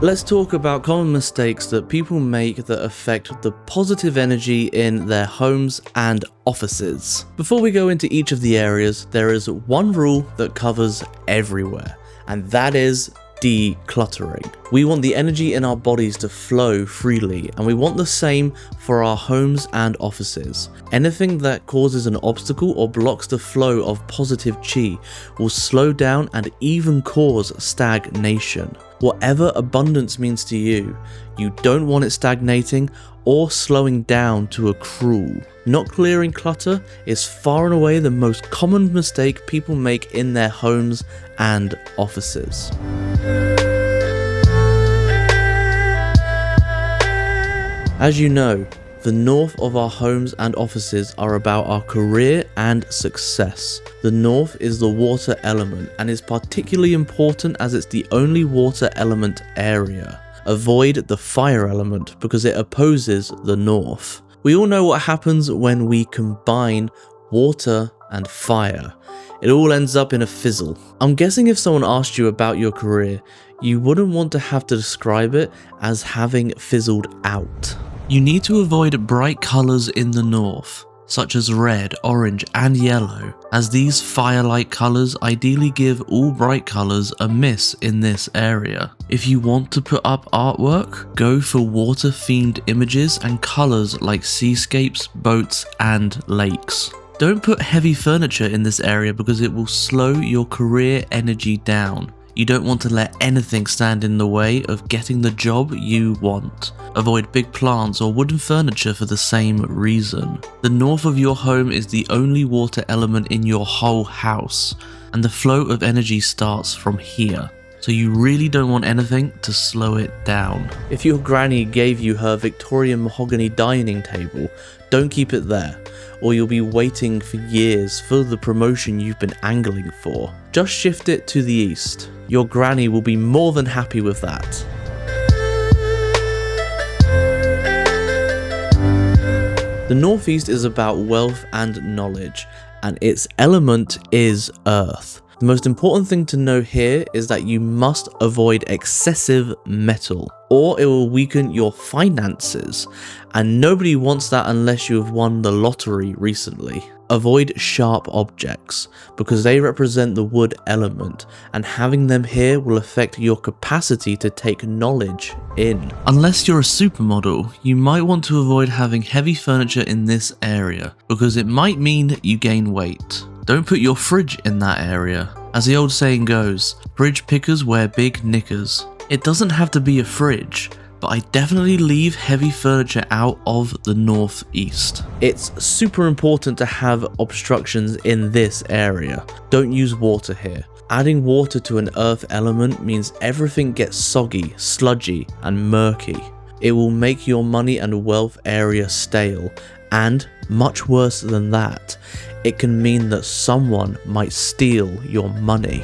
Let's talk about common mistakes that people make that affect the positive energy in their homes and offices. Before we go into each of the areas, there is one rule that covers everywhere, and that is decluttering. We want the energy in our bodies to flow freely, and we want the same for our homes and offices. Anything that causes an obstacle or blocks the flow of positive chi will slow down and even cause stagnation. Whatever abundance means to you, you don't want it stagnating or slowing down to a crawl. Not clearing clutter is far and away the most common mistake people make in their homes and offices. As you know, the north of our homes and offices are about our career and success. The north is the water element and is particularly important as it's the only water element area. Avoid the fire element because it opposes the north. We all know what happens when we combine water and fire. It all ends up in a fizzle. I'm guessing if someone asked you about your career, you wouldn't want to have to describe it as having fizzled out. You need to avoid bright colours in the north, such as red, orange and yellow, as these fire-like colours ideally give all bright colours a miss in this area. If you want to put up artwork, go for water-themed images and colours like seascapes, boats and lakes. Don't put heavy furniture in this area because it will slow your career energy down. You don't want to let anything stand in the way of getting the job you want. Avoid big plants or wooden furniture for the same reason. The north of your home is the only water element in your whole house, and the flow of energy starts from here. So you really don't want anything to slow it down. If your granny gave you her Victorian mahogany dining table, don't keep it there, or you'll be waiting for years for the promotion you've been angling for. Just shift it to the east. Your granny will be more than happy with that. The northeast is about wealth and knowledge, and its element is earth. The most important thing to know here is that you must avoid excessive metal, or it will weaken your finances, and nobody wants that unless you have won the lottery recently. Avoid sharp objects, because they represent the wood element, and having them here will affect your capacity to take knowledge in. Unless you're a supermodel, you might want to avoid having heavy furniture in this area, because it might mean you gain weight. Don't put your fridge in that area. As the old saying goes, fridge pickers wear big knickers. It doesn't have to be a fridge, but I definitely leave heavy furniture out of the northeast. It's super important to have obstructions in this area. Don't use water here. Adding water to an earth element means everything gets soggy, sludgy, and murky. It will make your money and wealth area stale, and much worse than that, it can mean that someone might steal your money.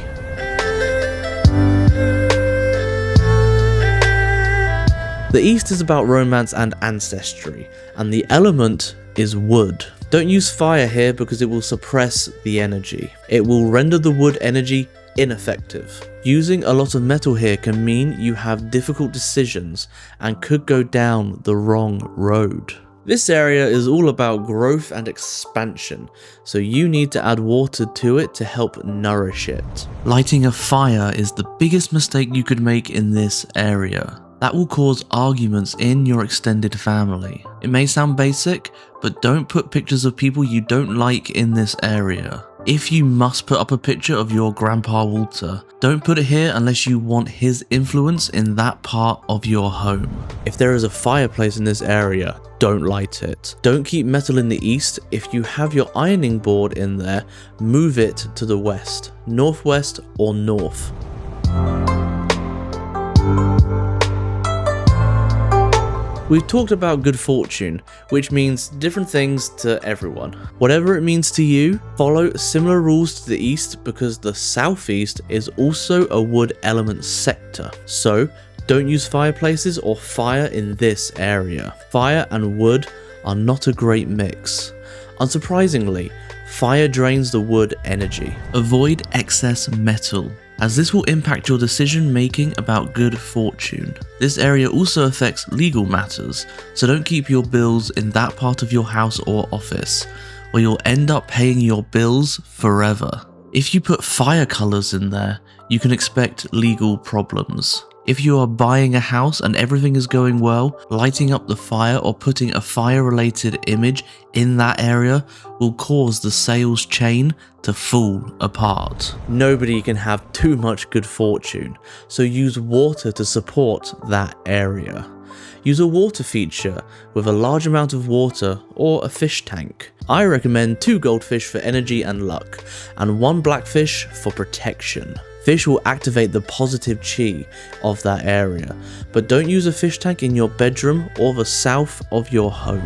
The east is about romance and ancestry, and the element is wood. Don't use fire here because it will suppress the energy. It will render the wood energy ineffective. Using a lot of metal here can mean you have difficult decisions and could go down the wrong road. This area is all about growth and expansion, so you need to add water to it to help nourish it. Lighting a fire is the biggest mistake you could make in this area. That will cause arguments in your extended family. It may sound basic, but don't put pictures of people you don't like in this area. If you must put up a picture of your Grandpa Walter, don't put it here unless you want his influence in that part of your home. If there is a fireplace in this area, don't light it. Don't keep metal in the east. If you have your ironing board in there, move it to the west, northwest, or north. We've talked about good fortune, which means different things to everyone. Whatever it means to you, follow similar rules to the east because the southeast is also a wood element sector. So don't use fireplaces or fire in this area. Fire and wood are not a great mix. Unsurprisingly, Fire drains the wood energy. Avoid excess metal, as this will impact your decision making about good fortune. This area also affects legal matters, so don't keep your bills in that part of your house or office, or you'll end up paying your bills forever. If you put fire colors in there, you can expect legal problems. If you are buying a house and everything is going well, lighting up the fire or putting a fire-related image in that area will cause the sales chain to fall apart. Nobody can have too much good fortune, so use water to support that area. Use a water feature with a large amount of water or a fish tank. I recommend 2 goldfish for energy and luck, and 1 blackfish for protection. Fish will activate the positive chi of that area, but don't use a fish tank in your bedroom or the south of your home.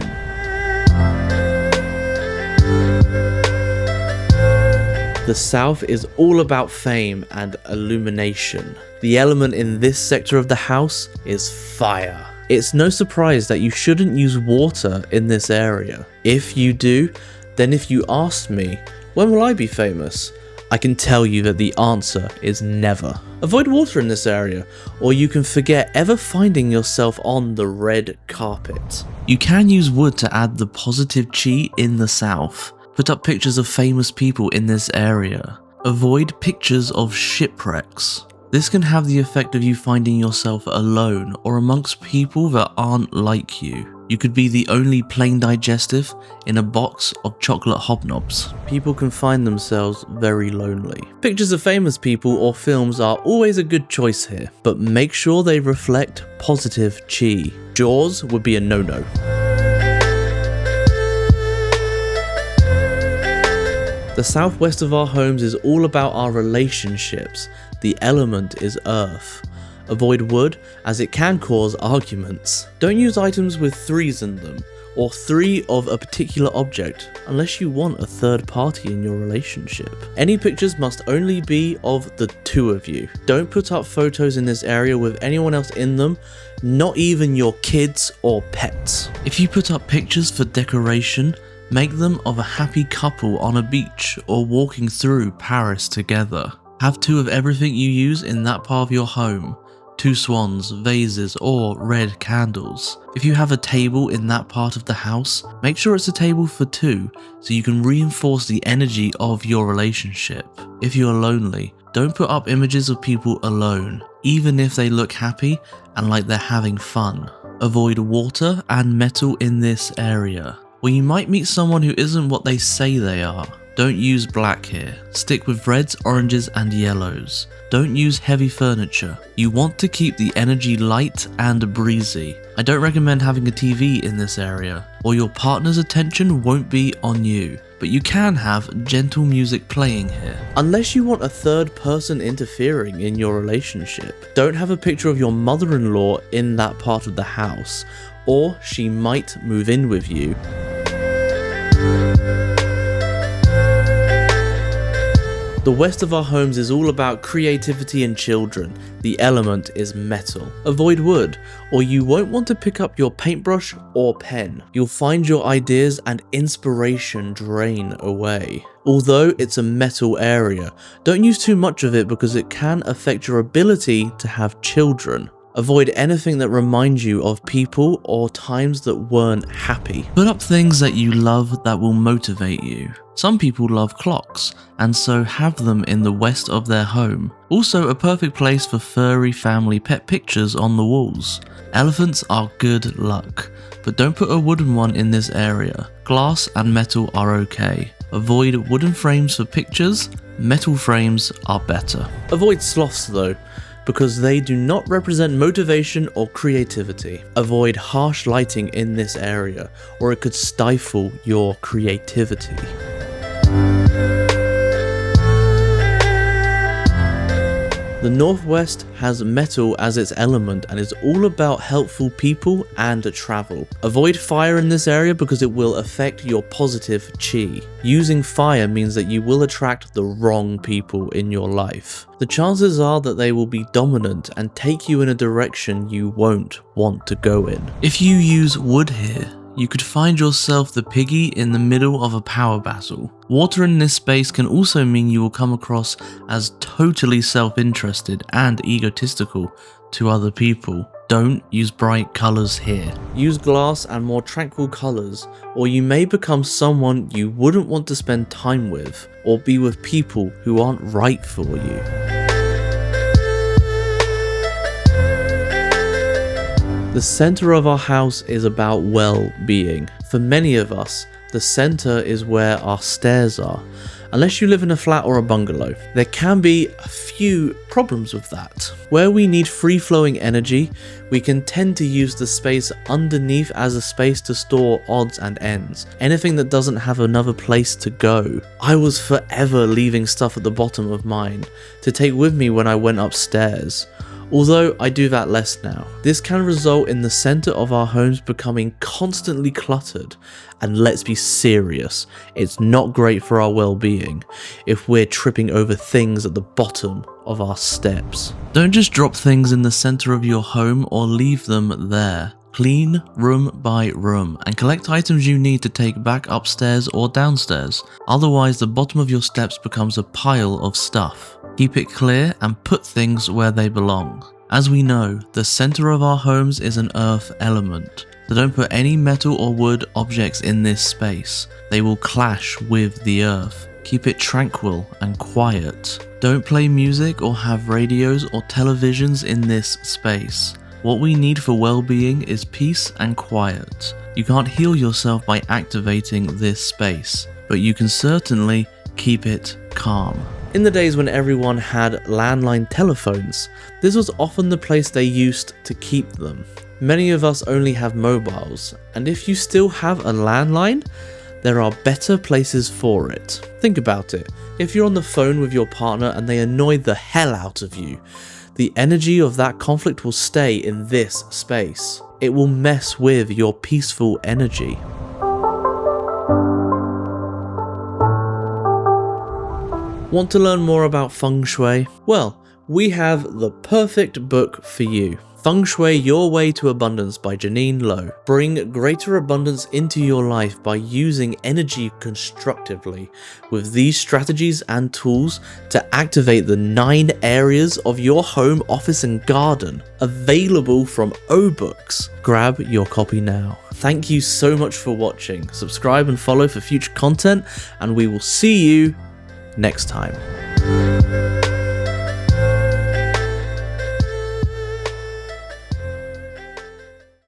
The south is all about fame and illumination. The element in this sector of the house is fire. It's no surprise that you shouldn't use water in this area. If you do, then if you asked me, when will I be famous? I can tell you that the answer is never. Avoid water in this area, or you can forget ever finding yourself on the red carpet. You can use wood to add the positive chi in the south. Put up pictures of famous people in this area. Avoid pictures of shipwrecks. This can have the effect of you finding yourself alone or amongst people that aren't like you. You could be the only plain digestive in a box of chocolate hobnobs. People can find themselves very lonely. Pictures of famous people or films are always a good choice here, but make sure they reflect positive chi. Jaws would be a no-no. The southwest of our homes is all about our relationships. The element is earth. Avoid wood, as it can cause arguments. Don't use items with 3s in them, or 3 of a particular object, unless you want a third party in your relationship. Any pictures must only be of the 2 of you. Don't put up photos in this area with anyone else in them, not even your kids or pets. If you put up pictures for decoration, make them of a happy couple on a beach or walking through Paris together. Have 2 of everything you use in that part of your home. 2 swans, vases, or red candles. If you have a table in that part of the house, make sure it's a table for 2 so you can reinforce the energy of your relationship. If you are lonely, don't put up images of people alone, even if they look happy and like they're having fun. Avoid water and metal in this area, or you might meet someone who isn't what they say they are. Don't use black here. Stick with reds, oranges, and yellows. Don't use heavy furniture. You want to keep the energy light and breezy. I don't recommend having a TV in this area, or your partner's attention won't be on you. But you can have gentle music playing here. Unless you want a third person interfering in your relationship. Don't have a picture of your mother-in-law in that part of the house, or she might move in with you. The west of our homes is all about creativity and children. The element is metal. Avoid wood, or you won't want to pick up your paintbrush or pen. You'll find your ideas and inspiration drain away. Although it's a metal area, don't use too much of it because it can affect your ability to have children. Avoid anything that reminds you of people or times that weren't happy. Put up things that you love that will motivate you. Some people love clocks, and so have them in the west of their home. Also a perfect place for furry family pet pictures on the walls. Elephants are good luck, but don't put a wooden one in this area. Glass and metal are okay. Avoid wooden frames for pictures. Metal frames are better. Avoid sloths though, because they do not represent motivation or creativity. Avoid harsh lighting in this area, or it could stifle your creativity. The Northwest has metal as its element and is all about helpful people and travel. Avoid fire in this area because it will affect your positive chi. Using fire means that you will attract the wrong people in your life. The chances are that they will be dominant and take you in a direction you won't want to go in. If you use wood here, you could find yourself the piggy in the middle of a power battle. Water in this space can also mean you will come across as totally self-interested and egotistical to other people. Don't use bright colours here. Use glass and more tranquil colours, or you may become someone you wouldn't want to spend time with, or be with people who aren't right for you. The center of our house is about well-being. For many of us, the center is where our stairs are. Unless you live in a flat or a bungalow, there can be a few problems with that. Where we need free-flowing energy, we can tend to use the space underneath as a space to store odds and ends, anything that doesn't have another place to go. I was forever leaving stuff at the bottom of mine to take with me when I went upstairs. Although I do that less now. This can result in the center of our homes becoming constantly cluttered, and let's be serious, it's not great for our well-being if we're tripping over things at the bottom of our steps. Don't just drop things in the center of your home or leave them there. Clean room by room and collect items you need to take back upstairs or downstairs. Otherwise, the bottom of your steps becomes a pile of stuff. Keep it clear and put things where they belong. As we know, the center of our homes is an earth element, so don't put any metal or wood objects in this space. They will clash with the earth. Keep it tranquil and quiet. Don't play music or have radios or televisions in this space. What we need for well-being is peace and quiet. You can't heal yourself by activating this space, but you can certainly keep it calm. In the days when everyone had landline telephones, this was often the place they used to keep them. Many of us only have mobiles, and if you still have a landline, there are better places for it. Think about it. If you're on the phone with your partner and they annoy the hell out of you, the energy of that conflict will stay in this space. It will mess with your peaceful energy. Want to learn more about Feng Shui? Well, we have the perfect book for you. Feng Shui Your Way to Abundance by Janine Lowe. Bring greater abundance into your life by using energy constructively with these strategies and tools to activate the 9 areas of your home, office and garden. Available from O-Books. Grab your copy now. Thank you so much for watching. Subscribe and follow for future content, and we will see you next time.